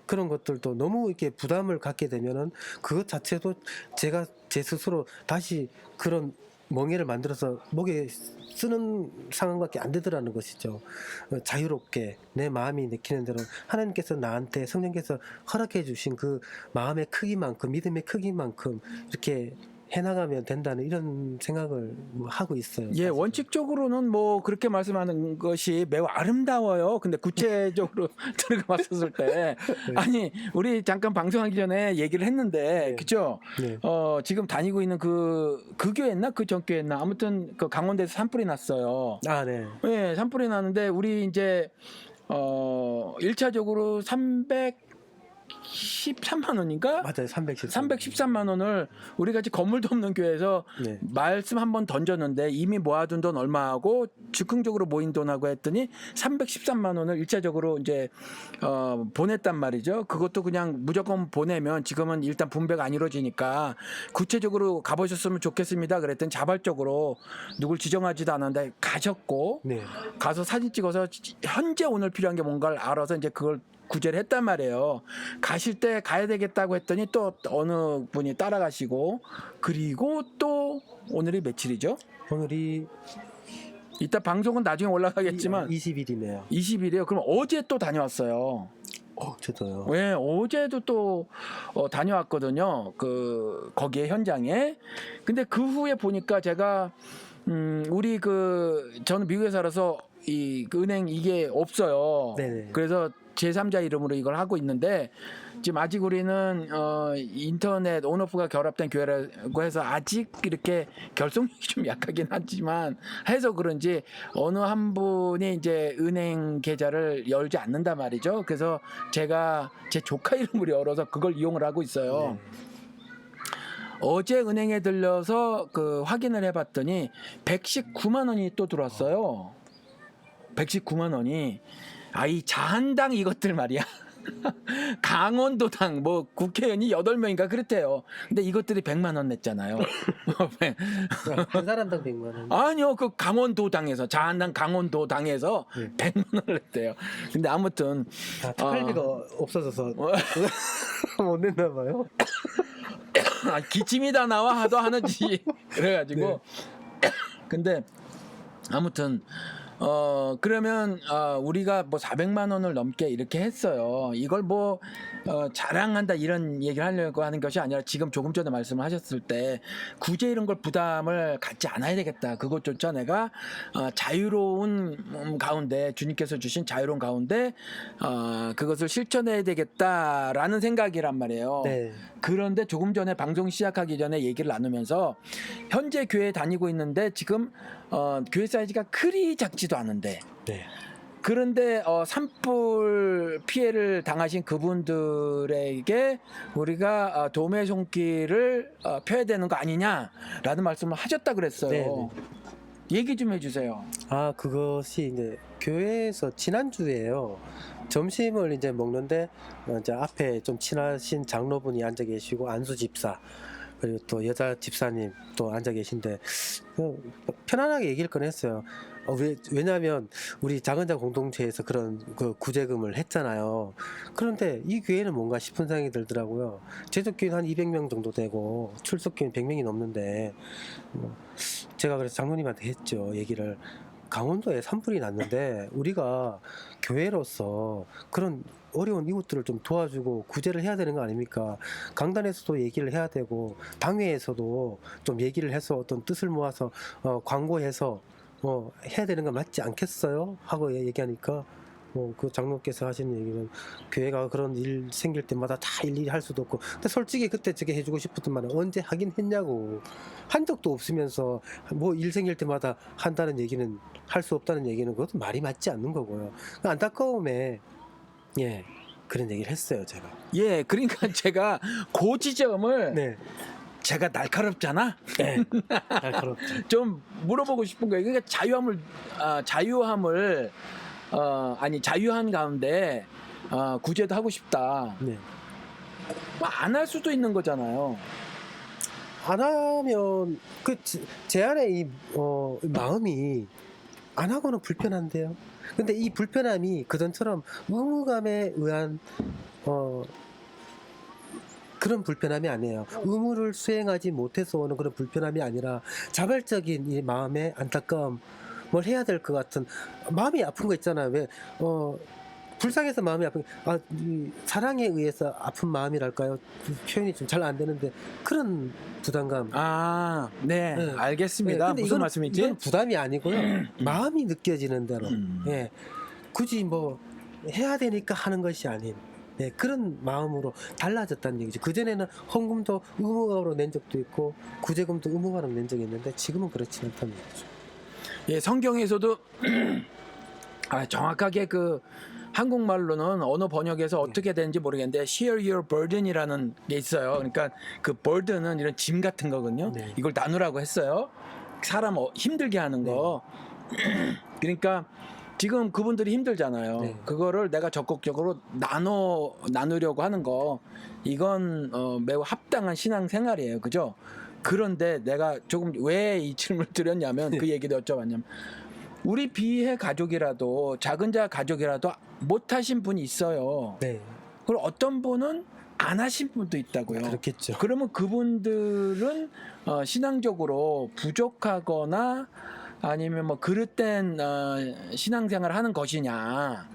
그런 것들도 너무 이렇게 부담을 갖게 되면은 그것 자체도 제가 제 스스로 다시 그런 멍에를 만들어서 목에 쓰는 상황밖에 안 되더라는 것이죠. 자유롭게 내 마음이 내키는 대로 하나님께서 나한테, 성령께서 허락해 주신 그 마음의 크기만큼, 믿음의 크기만큼 이렇게 해나가면 된다는 이런 생각을 하고 있어요. 예, 사실은. 원칙적으로는 뭐 그렇게 말씀하는 것이 매우 아름다워요. 근데 구체적으로 들어갔었을 때, 아니 우리 잠깐 방송하기 전에 얘기를 했는데, 네. 그죠? 네. 지금 다니고 있는 그 교회였나 그 전 교회였나 아무튼 그 강원도에서 산불이 났어요. 아, 네. 예, 산불이 났는데 우리 이제 1차적으로 313만 원인가? 맞아요. 313만 원을 우리 같이 건물도 없는 교회에서 네. 말씀 한번 던졌는데 이미 모아둔 돈 얼마하고 즉흥적으로 모인 돈하고 했더니 313만 원을 1차적으로 이제 보냈단 말이죠. 그것도 그냥 무조건 보내면 지금은 일단 분배가 안 이루어지니까 구체적으로 가보셨으면 좋겠습니다. 그랬더니 자발적으로 누굴 지정하지도 않았는데 가셨고, 네. 가서 사진 찍어서 현재 오늘 필요한 게 뭔가를 알아서 이제 그걸 구제를 했단 말이에요. 가실 때 가야 되겠다고 했더니 또 어느 분이 따라가시고, 그리고 또 오늘이 며칠이죠? 오늘이 이따 방송은 나중에 올라가겠지만 20일이네요. 20일이에요. 그럼 어제 또 다녀왔어요. 저도요. 네, 어제도 또 다녀왔거든요. 거기에 현장에. 근데 그 후에 보니까 제가 우리 저는 미국에 살아서 그 은행 이게 없어요. 네네. 그래서 제3자 이름으로 이걸 하고 있는데 지금 아직 우리는 인터넷 온오프가 결합된 교회라고 해서 아직 이렇게 결속력이 좀 약하긴 하지만 해서 그런지 어느 한 분이 이제 은행 계좌를 열지 않는단 말이죠. 그래서 제가 제 조카 이름으로 열어서 그걸 이용을 하고 있어요. 네. 어제 은행에 들려서 확인을 해봤더니 119만 원이 또 들어왔어요. 119만 원이. 이 자한당 이것들 말이야. 강원도당 뭐 국회의원이 8명인가 그랬대요. 근데 이것들이 100만 원 냈잖아요. 한 사람당 100만 원. 아니요, 그 강원도당에서 자한당 강원도당에서 네. 100만 원을 냈대요. 근데 아무튼 특활비가 없어져서 못 냈나 봐요. 기침이 다 나와 하도 하는지 그래가지고 네. 근데 아무튼 그러면 우리가 뭐 400만 원을 넘게 이렇게 했어요. 이걸 뭐 자랑한다 이런 얘기를 하려고 하는 것이 아니라 지금 조금 전에 말씀을 하셨을 때 구제 이런 걸 부담을 갖지 않아야 되겠다. 그것조차 내가 자유로운 가운데 주님께서 주신 자유로운 가운데 그것을 실천해야 되겠다라는 생각이란 말이에요. 네. 그런데 조금 전에 방송 시작하기 전에 얘기를 나누면서 현재 교회 다니고 있는데 지금 교회 사이즈가 그리 작지도 않은데 네. 그런데 산불 피해를 당하신 그분들에게 우리가 도움의 손길을 펴야 되는 거 아니냐라는 말씀을 하셨다 그랬어요. 네. 얘기 좀 해주세요. 그것이 이제 교회에서 지난주에요. 점심을 이제 먹는데 이제 앞에 좀 친하신 장로분이 앉아 계시고 안수 집사 그리고 또 여자 집사님 또 앉아 계신데 편안하게 얘기를 꺼냈어요. 왜냐하면 우리 작은자 공동체에서 그런 그 구제금을 했잖아요. 그런데 이 교회는 뭔가 싶은 생각이 들더라고요. 제적교회는 한 200명 정도 되고 출석교회는 100명이 넘는데 제가 그래서 장로님한테 했죠. 얘기를. 강원도에 산불이 났는데 우리가 교회로서 그런 어려운 이웃들을 좀 도와주고 구제를 해야 되는 거 아닙니까? 강단에서도 얘기를 해야 되고 당회에서도 좀 얘기를 해서 어떤 뜻을 모아서 광고해서 해야 되는 거 맞지 않겠어요? 하고 얘기하니까 그 장로께서 하시는 얘기는 교회가 그런 일 생길 때마다 다 일일이 할 수도 없고 근데 솔직히 그때 저게 해주고 싶었던 말은 언제 하긴 했냐고 한 적도 없으면서 뭐 일 생길 때마다 한다는 얘기는 할 수 없다는 얘기는 그것도 말이 맞지 않는 거고요. 그 안타까움에 그런 얘기를 했어요 제가. 예, 그러니까 제가 그 지점을 네. 제가 날카롭잖아. 네. 날카롭죠. 좀 물어보고 싶은 거예요. 그러니까 자유함을 자유한 가운데 구제도 하고 싶다. 네. 안 할 수도 있는 거잖아요. 안 하면 제 안에 이 마음이 안 하고는 불편한데요. 근데 이 불편함이 그전처럼 의무감에 의한 그런 불편함이 아니에요. 의무를 수행하지 못해서 오는 그런 불편함이 아니라 자발적인 이 마음의 안타까움, 뭘 해야 될 것 같은 마음이 아픈 거 있잖아요. 왜 불쌍해서 마음이 아픈 이 사랑에 의해서 아픈 마음이랄까요? 표현이 좀 잘 안 되는데 그런 부담감. 네, 네. 알겠습니다. 근데 무슨 이건 말씀인지? 부담이 아니고요. 마음이 느껴지는 대로. 굳이 뭐 해야 되니까 하는 것이 아닌 그런 마음으로 달라졌다는 얘기죠. 그전에는 헌금도 의무감으로 낸 적도 있고 구제금도 의무감으로 낸 적이 있는데 지금은 그렇지 않다는 얘기죠. 예, 성경에서도 정확하게 그 한국말로는 언어 번역에서 어떻게 되는지 모르겠는데 share your burden이라는 게 있어요. 그러니까 그 burden은 이런 짐 같은 거거든요. 네. 이걸 나누라고 했어요. 사람 힘들게 하는 거. 그러니까 지금 그분들이 힘들잖아요. 네. 그거를 내가 적극적으로 나누려고 하는 거 이건 매우 합당한 신앙생활이에요. 그죠? 그런데 내가 조금 왜 이 질문을 드렸냐면 그 얘기도 여쭤봤냐면 우리 비해 가족이라도 작은 자 가족이라도 못하신 분이 있어요. 네. 그리고 어떤 분은 안 하신 분도 있다고요. 그렇겠죠. 그러면 그분들은 신앙적으로 부족하거나 아니면 뭐 그릇된 신앙생활을 하는 것이냐,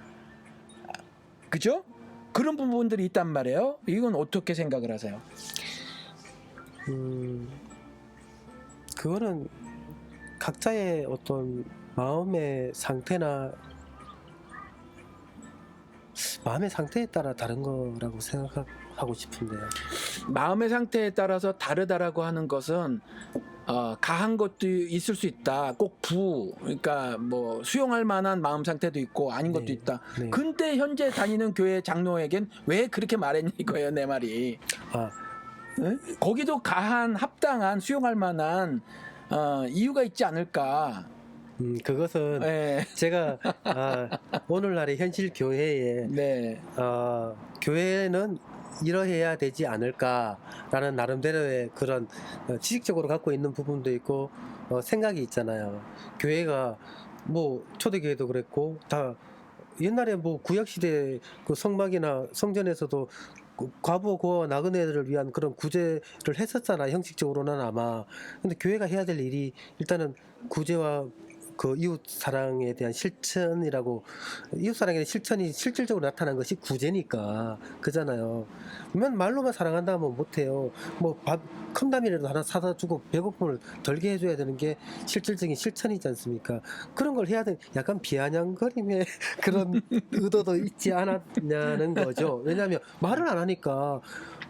그죠? 그런 부분들이 있단 말이에요. 이건 어떻게 생각을 하세요? 그거는 각자의 어떤 마음의 상태나 마음의 상태에 따라 다른 거라고 생각하고 싶은데요. 마음의 상태에 따라서 다르다라고 하는 것은 가한 것도 있을 수 있다. 꼭 그러니까 뭐 수용할 만한 마음 상태도 있고 아닌 것도 네. 있다. 네. 근데 현재 다니는 교회 장로에겐 왜 그렇게 말했니 이거예요, 내 말이. 네? 거기도 가한 합당한 수용할 만한 이유가 있지 않을까. 그것은 네. 제가 오늘날의 현실 교회에 네. 교회는 이러해야 되지 않을까라는 나름대로의 그런 지식적으로 갖고 있는 부분도 있고 생각이 있잖아요. 교회가 뭐 초대교회도 그랬고 다 옛날에 뭐 구약시대 그 성막이나 성전에서도 그 과부 고아와 나그네들을 위한 그런 구제를 했었잖아, 형식적으로는 아마. 근데 교회가 해야 될 일이 일단은 구제와 그 이웃 사랑에 대한 실천이라고, 이웃 사랑에 대한 실천이 실질적으로 나타난 것이 구제니까 그잖아요. 맨 말로만 사랑한다면 못해요. 뭐 밥 컵라면이라도 하나 사다 주고 배고픔을 덜게 해줘야 되는 게 실질적인 실천이지 않습니까? 그런 걸 해야 돼. 약간 비아냥거림의 그런 의도도 있지 않았냐는 거죠. 왜냐하면 말을 안 하니까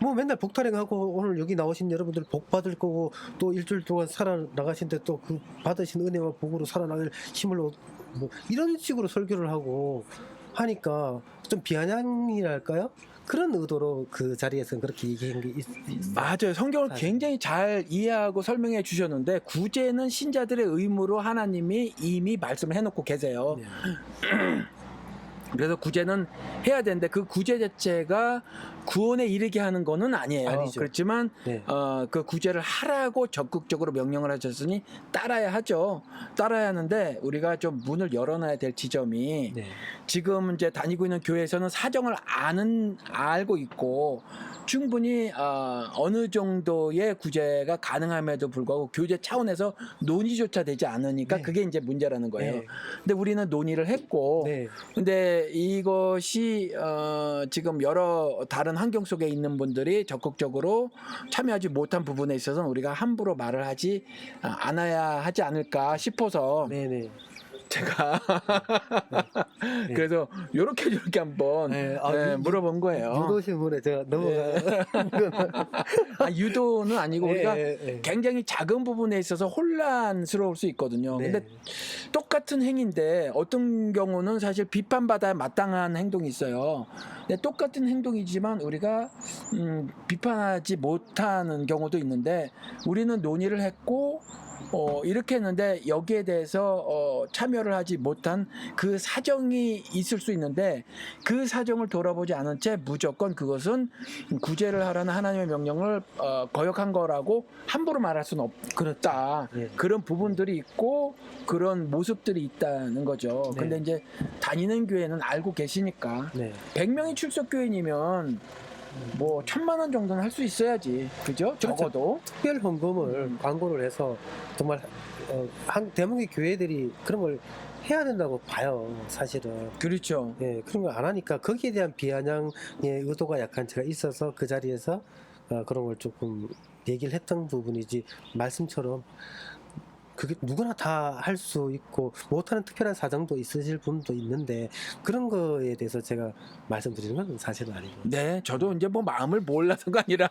뭐 맨날 복타령하고 오늘 여기 나오신 여러분들 복 받을 거고 또 일주일 동안 살아나가신데 또 그 받으신 은혜와 복으로 살아나갈 힘을 뭐 이런 식으로 설교를 하고 하니까 좀 비아냥이랄까요? 그런 의도로 그 자리에서는 그렇게 얘기한 게 있어요. 맞아요. 성경을 굉장히 잘 이해하고 설명해 주셨는데 구제는 신자들의 의무로 하나님이 이미 말씀을 해놓고 계세요. 네. 그래서 구제는 해야 되는데 그 구제 자체가 구원에 이르게 하는 거는 아니에요. 아니죠. 그렇지만 네. 그 구제를 하라고 적극적으로 명령을 하셨으니 따라야 하죠. 따라야 하는데 우리가 좀 문을 열어놔야 될 지점이 네. 지금 이제 다니고 있는 교회에서는 사정을 알고 있고 충분히 어느 정도의 구제가 가능함에도 불구하고 교제 차원에서 논의조차 되지 않으니까 네. 그게 이제 문제라는 거예요. 네. 근데 우리는 논의를 했고 네. 근데 이것이 지금 여러 다른 환경 속에 있는 분들이 적극적으로 참여하지 못한 부분에 있어서는 우리가 함부로 말을 하지 않아야 하지 않을까 싶어서 네네. 제가 네. 그래서 요렇게 저렇게 한번 네. 물어본 거예요. 유도신 분에 제가 유도는 아니고 우리가 네. 굉장히 작은 부분에 있어서 혼란스러울 수 있거든요. 네. 근데 똑같은 행위인데 어떤 경우는 사실 비판받아야 마땅한 행동이 있어요. 근데 똑같은 행동이지만 우리가 비판하지 못하는 경우도 있는데 우리는 논의를 했고 이렇게 했는데 여기에 대해서 참여를 하지 못한 그 사정이 있을 수 있는데 그 사정을 돌아보지 않은 채 무조건 그것은 구제를 하라는 하나님의 명령을 거역한 거라고 함부로 말할 수는 없다. 네. 그런 부분들이 있고 그런 모습들이 있다는 거죠. 네. 근데 이제 다니는 교회는 알고 계시니까 네. 100명이 출석 교인이면 뭐 1,000만 원 정도는 할 수 있어야지, 그죠? 적어도. 특별 헌금을 광고를 해서 정말 대한민국 교회들이 그런 걸 해야 된다고 봐요, 사실은. 그렇죠. 예, 그런 걸 안 하니까 거기에 대한 비아냥의 의도가 약간 제가 있어서 그 자리에서 그런 걸 조금 얘기를 했던 부분이지, 말씀처럼 그게 누구나 다 할 수 있고 못하는 특별한 사정도 있으실 분도 있는데 그런 거에 대해서 제가 말씀드리는 건 사실은 아니고. 네, 저도 이제 뭐 마음을 몰라서가 아니라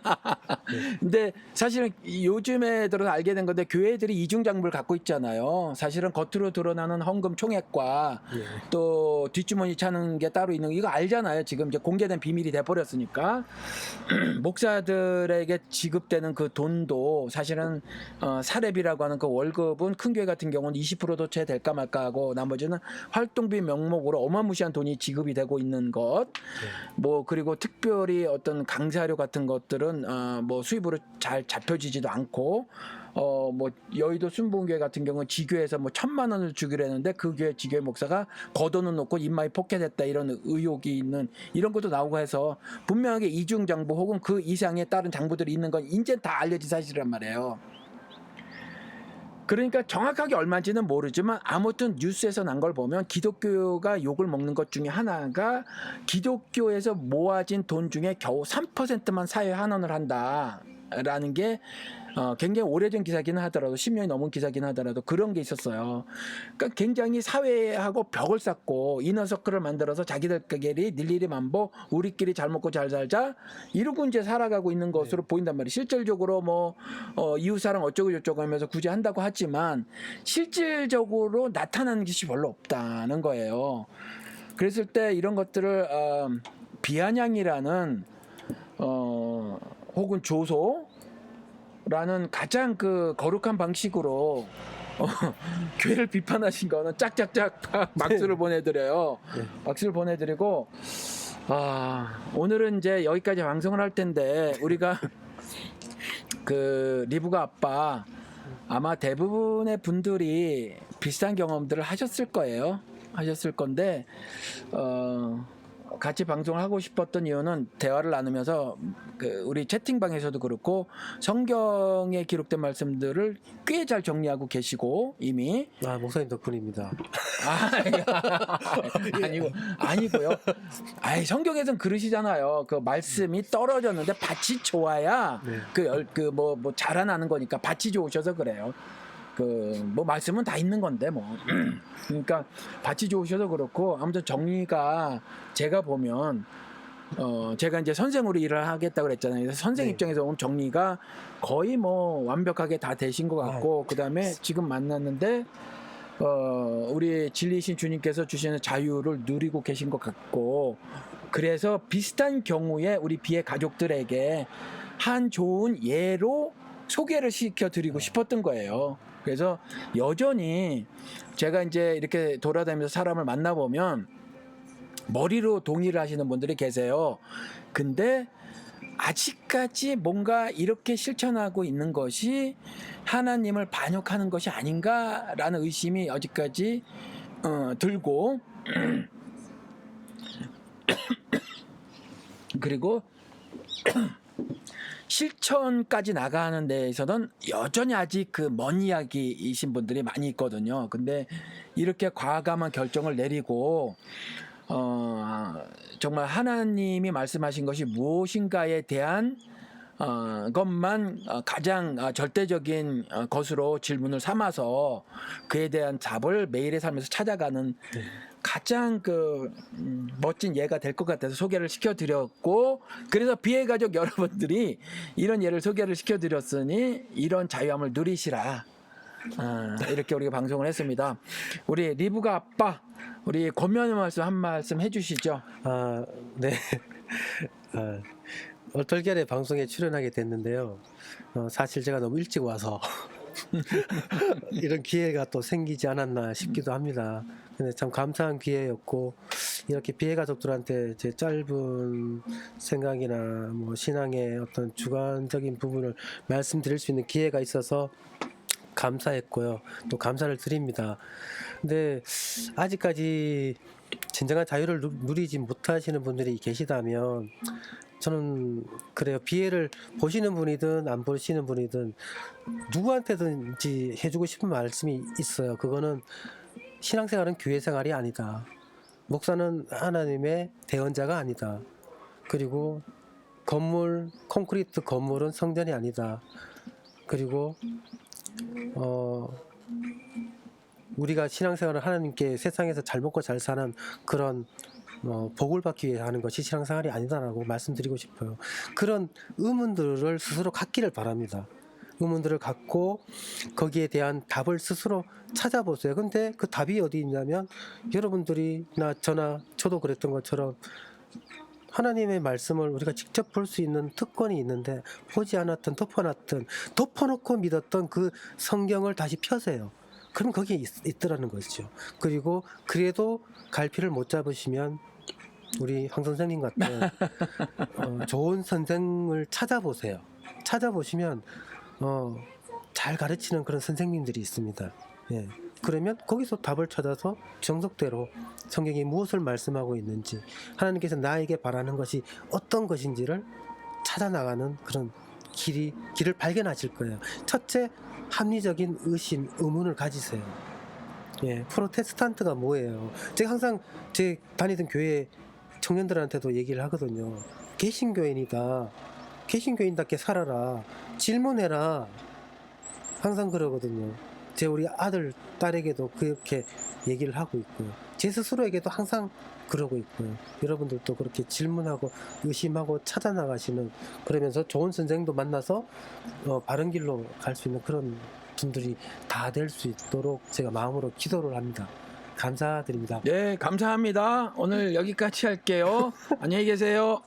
근데 사실은 요즘에 들어서 알게 된 건데 교회들이 이중장부를 갖고 있잖아요. 사실은 겉으로 드러나는 헌금 총액과 네. 또 뒷주머니 차는 게 따로 있는 거 이거 알잖아요. 지금 이제 공개된 비밀이 돼 버렸으니까 목사들에게 지급되는 그 돈도 사실은 사렙이라고 하는 그 월급은 큰 교회 같은 경우는 20%도 채 될까 말까 하고 나머지는 활동비 명목으로 어마무시한 돈이 지급이 되고 있는 것. 뭐 그리고 특별히 어떤 강사료 같은 것들은 뭐 수입으로 잘 잡혀지지도 않고 뭐 여의도 순복음교회 같은 경우는 지교에서 뭐 1,000만 원을 주기로 했는데 그 교회 지교회 목사가 걷어는 놓고 입마이 포켓했다 이런 의혹이 있는 이런 것도 나오고 해서 분명하게 이중장부 혹은 그 이상의 다른 장부들이 있는 건 이제 다 알려진 사실이란 말이에요. 그러니까 정확하게 얼마인지는 모르지만 아무튼 뉴스에서 난 걸 보면 기독교가 욕을 먹는 것 중에 하나가 기독교에서 모아진 돈 중에 겨우 3%만 사회에 환원을 한다라는 게 굉장히 오래전 기사기는 하더라도 10년이 넘은 기사기는 하더라도 그런 게 있었어요. 그러니까 굉장히 사회하고 벽을 쌓고 이너서클을 만들어서 자기들끼리 일일이 만보 우리끼리 잘 먹고 잘 살자 이러고 이제 살아가고 있는 것으로 보인단 말이에요. 실질적으로 뭐 이웃사랑 어쩌고 저쩌고 하면서 굳이 한다고 하지만 실질적으로 나타나는 것이 별로 없다는 거예요. 그랬을 때 이런 것들을 비아냥이라는 혹은 조소 라는 가장 그 거룩한 방식으로 교회를 비판하신 거는 짝짝짝 박수를 보내드려요. 네. 박수를 보내드리고 오늘은 이제 여기까지 방송을 할 텐데 우리가 그 리브가 아빠 아마 대부분의 분들이 비슷한 경험들을 하셨을 거예요. 하셨을 건데 같이 방송을 하고 싶었던 이유는 대화를 나누면서 그 우리 채팅방에서도 그렇고 성경에 기록된 말씀들을 꽤 잘 정리하고 계시고 이미 목사님 덕분입니다. 아니고요. 성경에서는 그러시잖아요. 그 말씀이 떨어졌는데 밭이 좋아야 네. 뭐 자라나는 거니까 밭이 좋으셔서 그래요. 뭐 말씀은 다 있는 건데 뭐. 그러니까 밭이 좋으셔서 그렇고 아무튼 정리가 제가 보면 제가 이제 선생으로 일을 하겠다고 그랬잖아요. 그래서 선생 네. 입장에서 보면 정리가 거의 뭐 완벽하게 다 되신 것 같고 그다음에 지금 만났는데 우리 진리신 주님께서 주시는 자유를 누리고 계신 것 같고 그래서 비슷한 경우에 우리 비의 가족들에게 한 좋은 예로 소개를 시켜드리고 싶었던 거예요. 그래서 여전히 제가 이제 이렇게 돌아다니면서 사람을 만나보면 머리로 동의를 하시는 분들이 계세요. 근데 아직까지 뭔가 이렇게 실천하고 있는 것이 하나님을 반역하는 것이 아닌가라는 의심이 아직까지 들고 그리고 실천까지 나가는 데에서는 여전히 아직 그 먼 이야기이신 분들이 많이 있거든요. 근데 이렇게 과감한 결정을 내리고 정말 하나님이 말씀하신 것이 무엇인가에 대한 것만 가장 절대적인 것으로 질문을 삼아서 그에 대한 답을 매일의 삶에서 찾아가는 가장 멋진 예가 될 것 같아서 소개를 시켜드렸고 그래서 비의 가족 여러분들이 이런 예를 소개를 시켜드렸으니 이런 자유함을 누리시라 이렇게 우리가 방송을 했습니다. 우리 리브가 아빠 우리 권면의 말씀 한 말씀 해주시죠. 네. 얼떨결에 방송에 출연하게 됐는데요. 사실 제가 너무 일찍 와서 이런 기회가 또 생기지 않았나 싶기도 합니다. 근데 참 감사한 기회였고 이렇게 비해 가족들한테 제 짧은 생각이나 뭐 신앙의 어떤 주관적인 부분을 말씀드릴 수 있는 기회가 있어서 감사했고요. 또 감사를 드립니다. 근데 아직까지 진정한 자유를 누리지 못하시는 분들이 계시다면 저는 그래요. 비애를 보시는 분이든 안 보시는 분이든 누구한테든지 해주고 싶은 말씀이 있어요. 그거는 신앙생활은 교회 생활이 아니다. 목사는 하나님의 대언자가 아니다. 그리고 콘크리트 건물은 성전이 아니다. 그리고 우리가 신앙생활을 하나님께 세상에서 잘 먹고 잘 사는 그런 복을 받기 위해 하는 것이 신앙생활이 아니다라고 말씀드리고 싶어요. 그런 의문들을 스스로 갖기를 바랍니다. 의문들을 갖고 거기에 대한 답을 스스로 찾아보세요. 근데 그 답이 어디 있냐면 여러분들이나 저도 그랬던 것처럼 하나님의 말씀을 우리가 직접 볼 수 있는 특권이 있는데 보지 않았던 덮어놓고 믿었던 그 성경을 다시 펴세요. 그럼 거기에 있더라는 것이죠. 그리고 그래도 갈피를 못 잡으시면 우리 황 선생님 같은 좋은 선생을 찾아보세요. 찾아보시면 잘 가르치는 그런 선생님들이 있습니다. 예. 그러면 거기서 답을 찾아서 정석대로 성경이 무엇을 말씀하고 있는지 하나님께서 나에게 바라는 것이 어떤 것인지를 찾아나가는 그런 길을 발견하실 거예요. 첫째, 합리적인 의문을 가지세요. 예, 프로테스탄트가 뭐예요? 제가 항상 제 다니던 교회 청년들한테도 얘기를 하거든요. 개신교인이다. 개신교인답게 살아라. 질문해라. 항상 그러거든요. 제 우리 아들, 딸에게도 그렇게 얘기를 하고 있고요. 제 스스로에게도 항상 그러고 있고요. 여러분들도 그렇게 질문하고 의심하고 찾아나가시는 그러면서 좋은 선생도 만나서 바른 길로 갈 수 있는 그런 분들이 다 될 수 있도록 제가 마음으로 기도를 합니다. 감사드립니다. 네, 감사합니다. 오늘 여기까지 할게요. 안녕히 계세요.